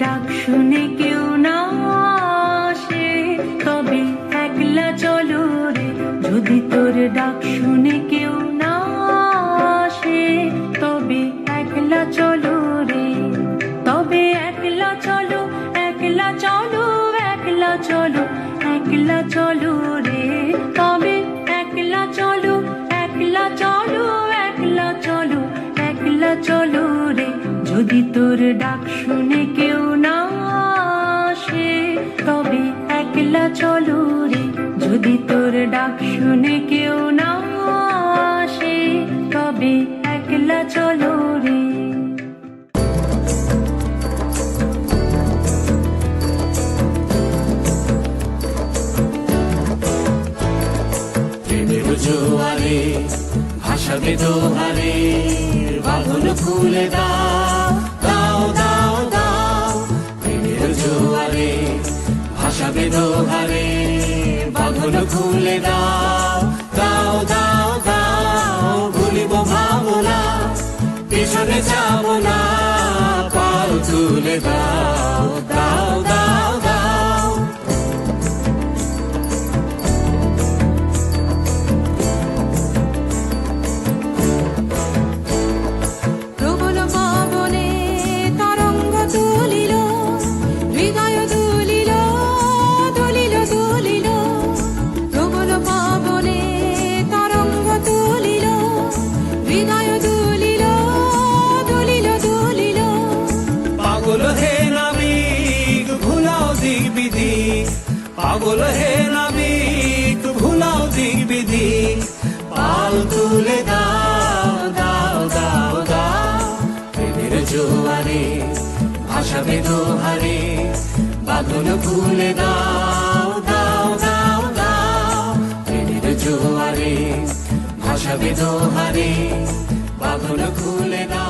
ডাক শুনে কেউ না আসে তবে একলা চলো রে। যদি তোর ডাক শুনে কেউ না আসে তবে একলা চলো রে। তবে একলা চলো, একলা চলো, একলা চলো, একলা চলো রে। তবে একলা চলো, একলা চলো, একলা চলো, একলা চলো রে। যদি তোর ডাক শুনে কেউ না আসে তবে একলা চলো রে। যদি তোর ডাক শুনে কেউ না আসে তবে একলা চলো রে। প্রেমের জোয়ারে ভাসাবে দোহারে, বাঁধন খুলে দাও দাও দাও দাও। প্রেমের জোয়ারে ভাসাবে দোহারে, বাঁধন খুলে দাও দাও দাও দাও। ভুলিব ভাবনা, পিছনে যাব না, পাল তুলে দাও দাও দাও দাও। প্রবল পবনে তরঙ্গ তুলিল, হৃদয় দুলিল দুলিল দুলিল। প্রবল পবনে তরঙ্গ তুলিল, হৃদয় দুলিল দুলিল দুলিল। পাগল হে নাবিক ভুলাও দিক বিধি, পাগল হে নাবিক ভুলাও দিক বিধি। পাল তুলে দাও দাও দাও দাও। প্রেমের জোয়ারে ভাসাবে দোহারে, বাঁধন খুলে দাও দাও দাও দাও। প্রেমের জোয়ারে ভাসাবে দোহারে, বাঁধন খুলে দাও।